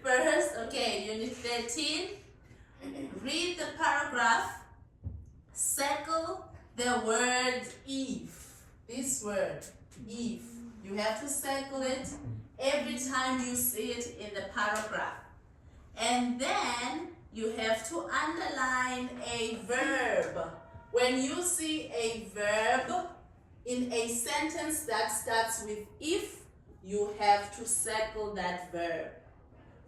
First, okay, Unit 13. Read the paragraph. Circle the word if. This word, if. You have to circle it every time you see it in the paragraph. And then you have to underline a verb. When you see a verb in a sentence that starts with if, you have to circle that verb.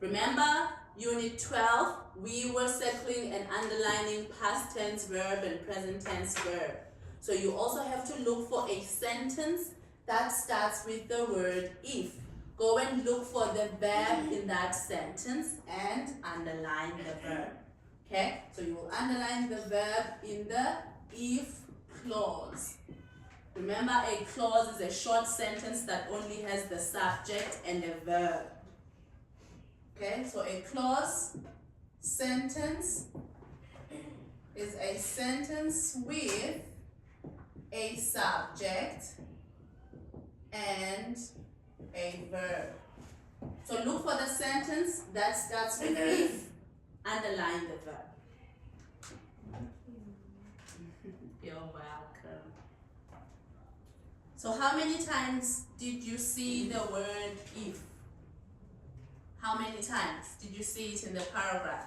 Remember, Unit 12, we were circling and underlining past tense verb and present tense verb. So you also have to look for a sentence that starts with the word if. Go and look for the verb in that sentence and underline the verb. Okay, so you will underline the verb in the if clause. Remember, a clause is a short sentence that only has the subject and a verb. Okay, so a clause sentence is a sentence with a subject and a verb. So look for the sentence that starts with if, underline the verb. You're welcome. So how many times did you see the word if? How many times did you see it in the paragraph?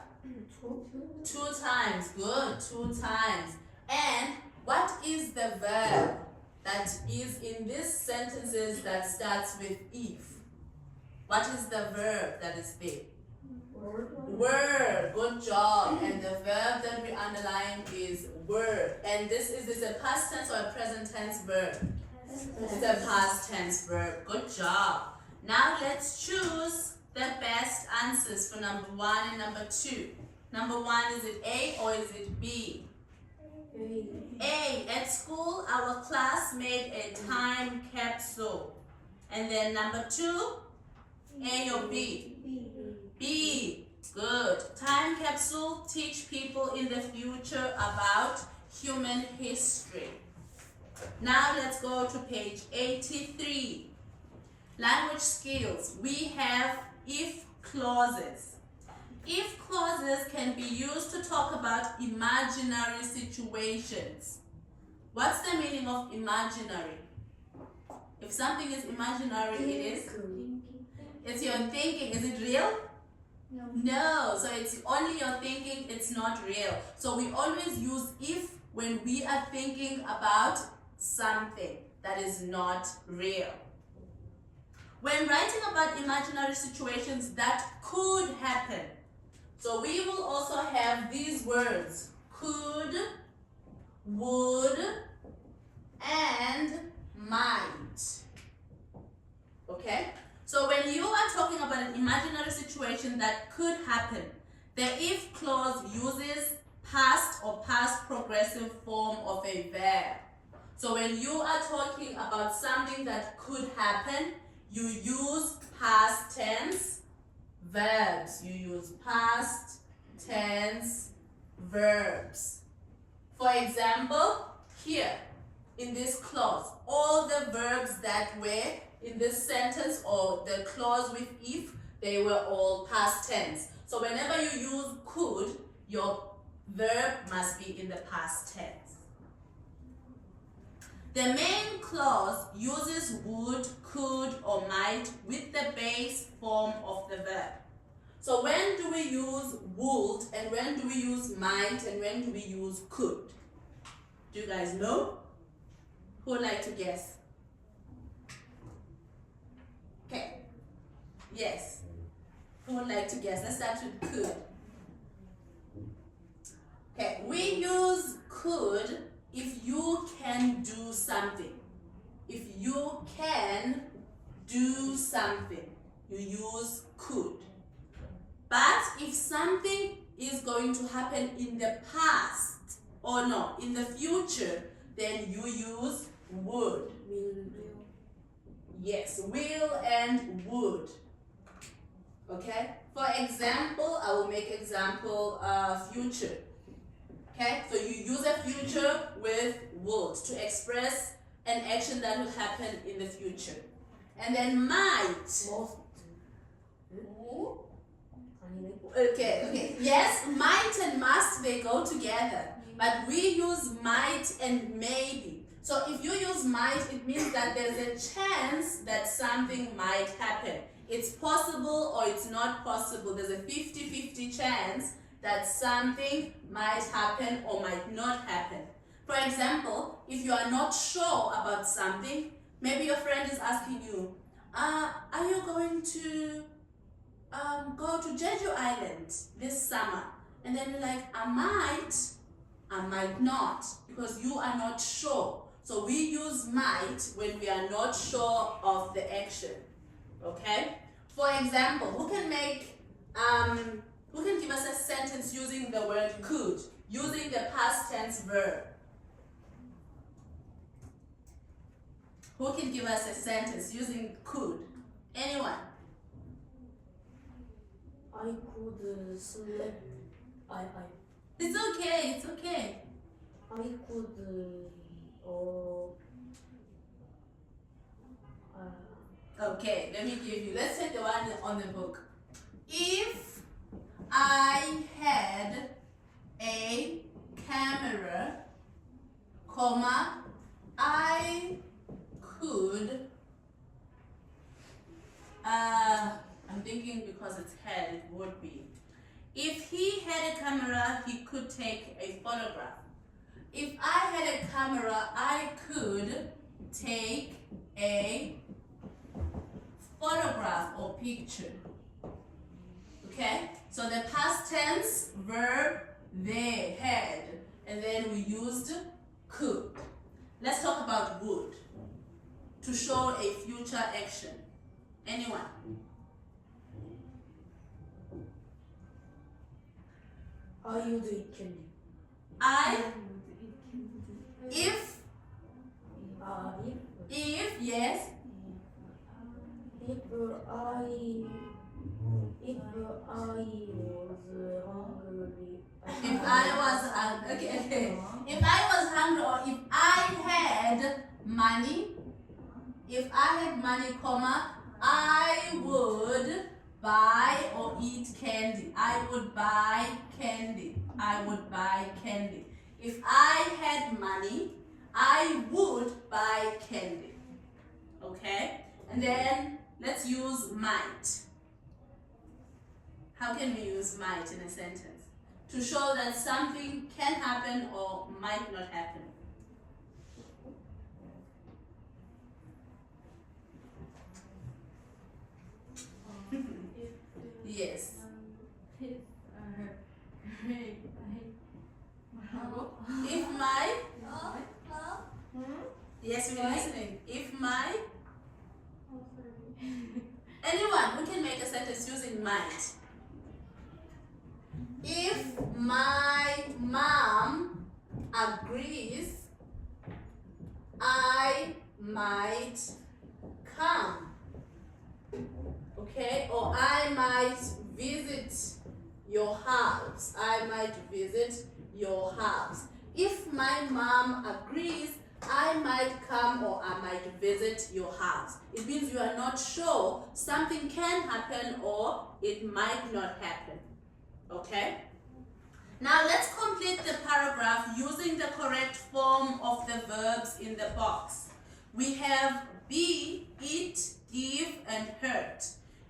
Two times. Good. 2 times. And what is the verb that is in these sentences that starts with if? What is the verb that is there? Word. Good job. And the verb that we underline is word. And this is a past tense or a present tense verb? It's a past tense verb. Good job. Now let's choose the best answers for number 1 and number 2. Number 1, is it A or is it B? A. At school, our class made a time capsule. And then number 2, A or B? B. Good. Time capsule teach people in the future about human history. Now let's go to page 83. Language skills. We have if clauses. If clauses can be used to talk about imaginary situations. What's the meaning of imaginary? If something is imaginary, it is? It's your thinking. Is it real? No. So it's only your thinking, it's not real. So we always use if when we are thinking about something that is not real. When writing about imaginary situations that could happen, so we will also have these words, could, would, and might. Okay? So when you are talking about an imaginary situation that could happen, the if clause uses past or past progressive form of a verb. So when you are talking about something that could happen, you use past tense verbs. You use past tense verbs. For example, here in this clause, all the verbs that were in this sentence or the clause with if, they were all past tense. So whenever you use could, your verb must be in the past tense. The main clause uses would, could, or might with the base form of the verb. So when do we use would, and when do we use might, and when do we use could? Do you guys know? Who would like to guess? Okay. Yes. Who would like to guess? Let's start with could. Okay, we use could if you can do something. If you can do something, you use could. But if something is going to happen in the past, or no, in the future, then you use would. Yes, will and would. Okay? For example, I will make example future. Okay? So you use a future with would to express an action that will happen in the future. And then might. Most. Okay. Yes, might and must, they go together. But we use might and maybe. So if you use might, it means that there's a chance that something might happen. It's possible or it's not possible. There's a 50-50 chance that something might happen or might not happen. For example, if you are not sure about something, maybe your friend is asking you, are you going to go to Jeju Island this summer? And then you're like, I might not, because you are not sure. So we use might when we are not sure of the action. Okay? For example, who can give us a sentence using the word could, using the past tense verb? Who can give us a sentence using could? Anyone? I could sleep. It's okay, it's okay. I could Okay, let me give you, let's take the one on the book. If I had a camera, comma, I could, I'm thinking because it's had, it would be. If he had a camera, he could take a photograph. If I had a camera, I could take a photograph or picture. Okay? So the past tense verb, they had, and then we used could. Let's talk about would, to show a future action. Anyone? I would eat candy. If, yes. If I was hungry. Okay. If I was hungry, or if I had money, comma, I would buy or eat candy. I would buy candy. If I had money, I would buy candy. Okay? And then let's use might. How can we use might in a sentence? To show that something can happen or might not happen. Yes. If my, yes, we're listening. If my, anyone who can make a sentence using might. If my mom agrees, I might come. Okay? Or I might visit your house. If my mom agrees, I might come or I might visit your house. It means you are not sure. Something can happen or it might not happen. Okay? Now let's complete the paragraph using the correct form of the verbs in the box. We have be, eat, give, and hurt.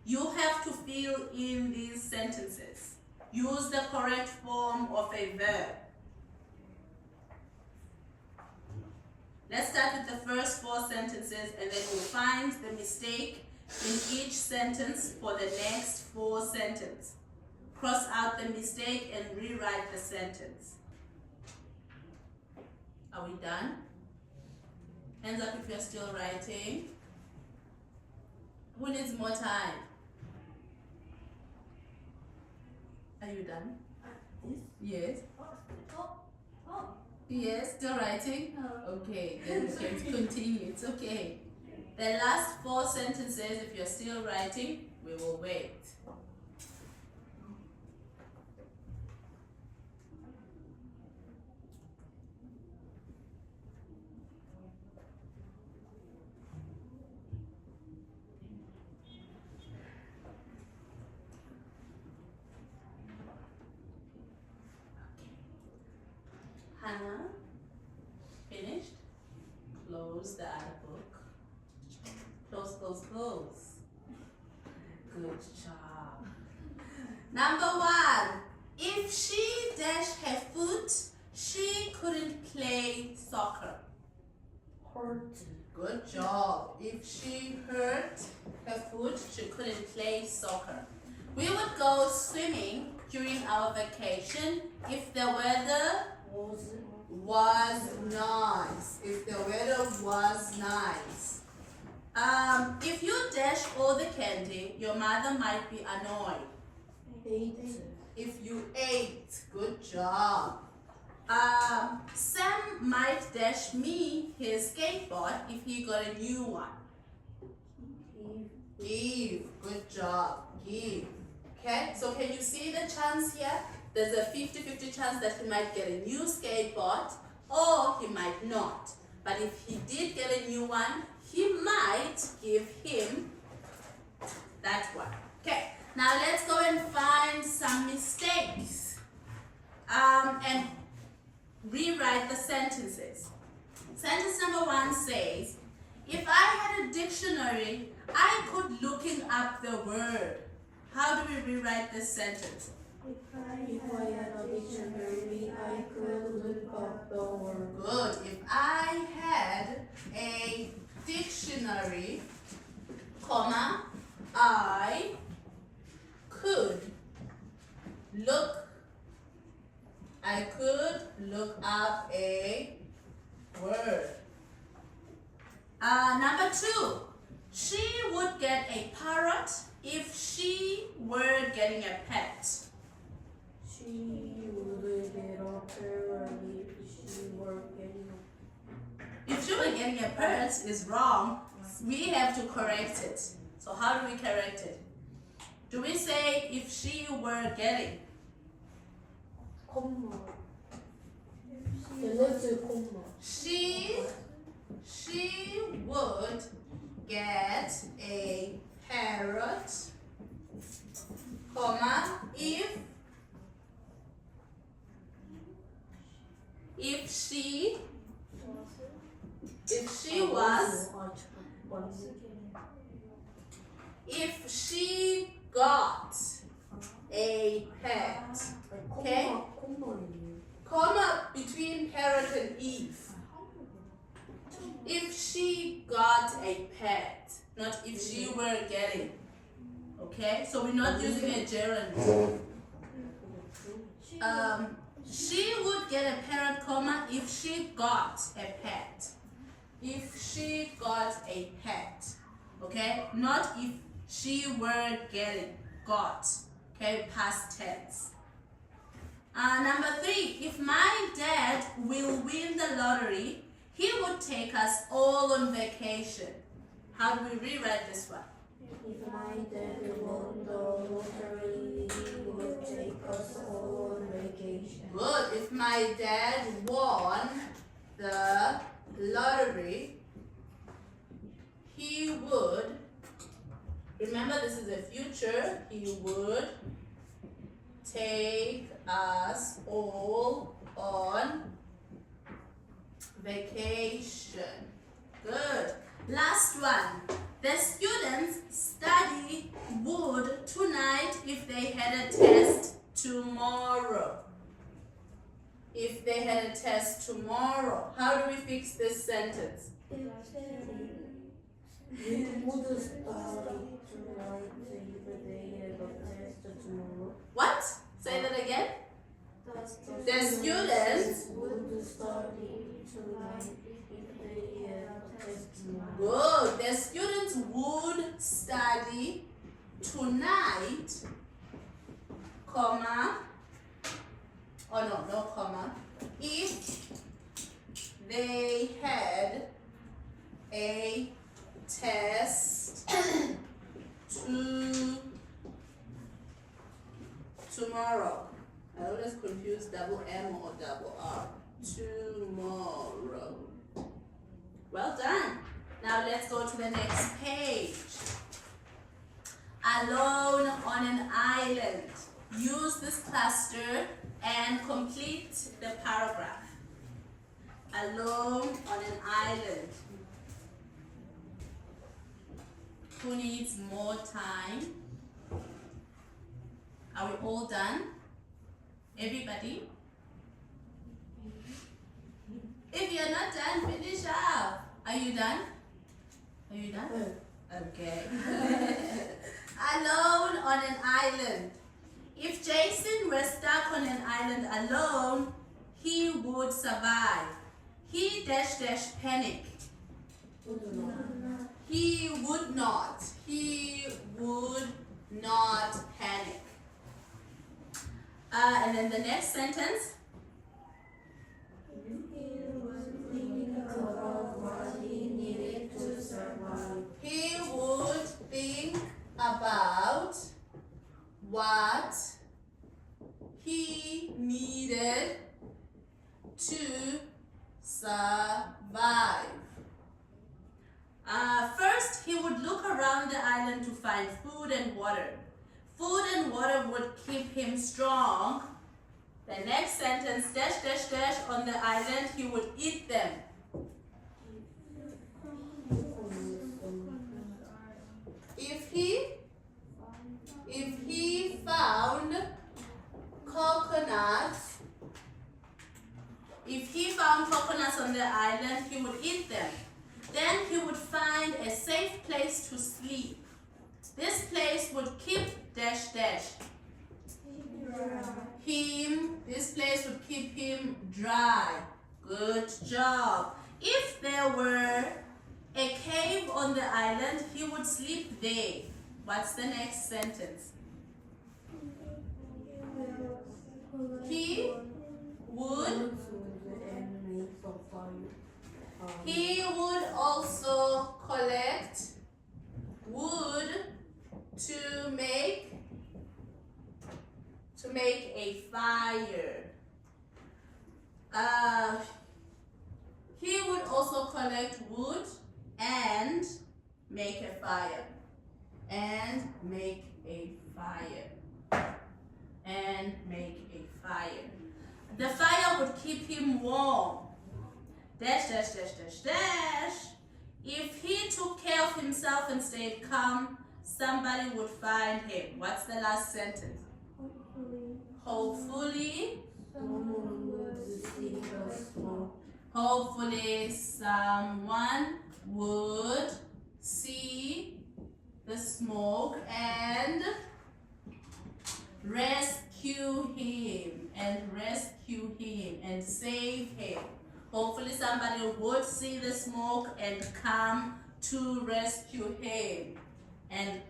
You have to fill in these sentences. Use the correct form of a verb. Let's start with the first 4 sentences and then we'll find the mistake in each sentence for the next 4 sentences. Cross out the mistake and rewrite the sentence. Are we done? Hands up if you're still writing. Who needs more time? Are you done? Yes. Yes, still writing? Okay, then we can continue. It's okay. The last 4 sentences, if you're still writing, we will wait. Pose. Good job. Number 1. If she dashed her foot, she couldn't play soccer. hurt, Good job. If she hurt her foot, she couldn't play soccer. We would go swimming during our vacation if the weather was nice. If the weather was nice. If you dash all the candy, your mother might be annoyed. hate, If you ate, good job. Sam might dash me his skateboard if he got a new one. Give, good job, give. Okay, so can you see the chance here? There's a 50-50 chance that he might get a new skateboard or he might not. But if he did get a new one, he might give him that one. Okay, now let's go and find some mistakes and rewrite the sentences. Sentence number 1 says, if I had a dictionary, I could looking up the word. How do we rewrite this sentence? If I had a dictionary, I could look up the word. Good. If I had a dictionary, comma, I could look up a word. Number 2, she would get a parrot if she were getting a pet. She would get a parrot if she were getting If she were getting a parrot is wrong, we have to correct it. So how do we correct it? Do we say if she were getting? comma. Let's do comma. She would get a parrot, comma, if she was, if she got a pet, okay? Comma between parrot and if. If she got a pet, not if she were getting. Okay, so we're not using a gerund. She would get a parrot, comma, if she got a pet. If she got a pet. Okay, not if she were getting, got. Okay, past tense. Number 3, if my dad will win the lottery, he would take us all on vacation. How do we rewrite this one? If my dad won the lottery, he would take us all on vacation. Good. If my dad won the lottery, he would, remember this is the future, he would take us all on vacation. Good. Last one. The students study would tonight if they had a test tomorrow. If they had a test tomorrow. How do we fix this sentence? We would study tonight if they had a test tomorrow. What? Say that again. The students would study tonight if they had a test tomorrow. good. The students would study tonight, comma. Oh no, no comma. If they had a test tomorrow. I always confuse double M or double R. Tomorrow. Well done. Now let's go to the next page. Alone on an island. Use this cluster and complete the paragraph. Alone on an island. who needs more time? Are we all done? Everybody? If you're not done, finish up. Are you done? Are you done? Okay. Alone on an island. If Jason were stuck on an island alone, he would survive. He dash dash panic. He would not. He would not panic. And then the next sentence. He would think about what he needed to survive. First, he would look around the island to find food and water. Food and water would keep him strong. The next sentence, dash, dash, dash, on the island, he would eat them. If he found coconuts, on the island, he would eat them. Then he would find a safe place to sleep. This place would keep dash dash him. This place would keep him dry. Good job. If there were a cave on the island, he would sleep there. What's the next sentence? He would also collect wood to make a fire. He would also collect wood and make a fire. And make a fire. And make a fire. The fire would keep him warm. Dash, dash, dash, dash, dash. If he took care of himself and stayed calm, somebody would find him. What's the last sentence? Hopefully, someone would see the smoke and rescue him and save him. Hopefully somebody would see the smoke and come to rescue him. And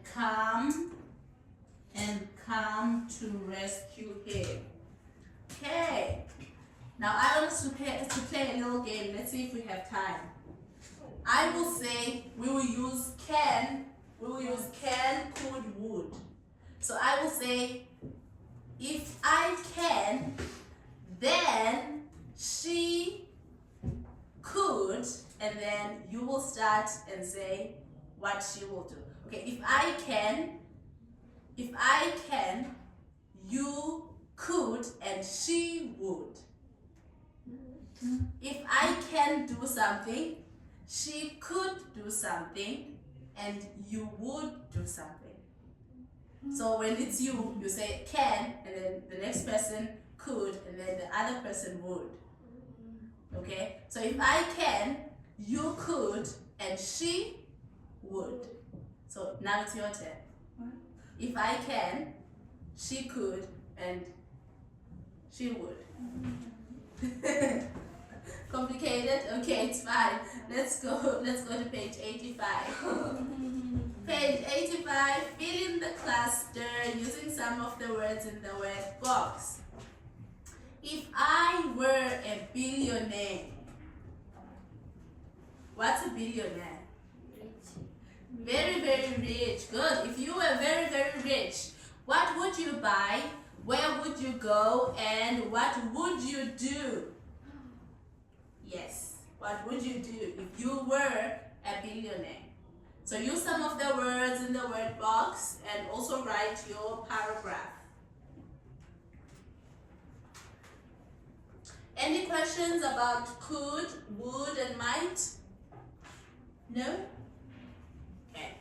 come to rescue him. Okay. Now I want us to play a little game. Let's see if we have time. I will say we will use can, could, would. So I will say, if I can, then she could, and then you will start and say what she will do. Okay, if I can, you could, and she would. If I can do something, she could do something, and you would do something. So when it's you, you say can, and then the next person could, and then the other person would. Okay? So if I can, you could, and she would. So now it's your turn. If I can, she could, and she would. Complicated? Okay, it's fine. Let's go to page 85. Page 85, fill in the cluster using some of the words in the word box. If I were a billionaire, what's a billionaire? Very, very rich. Good. If you were very, very rich, what would you buy? Where would you go? And what would you do? Yes. What would you do if you were a billionaire? So use some of the words in the word box and also write your paragraph. Any questions about could, would, and might? No? Okay.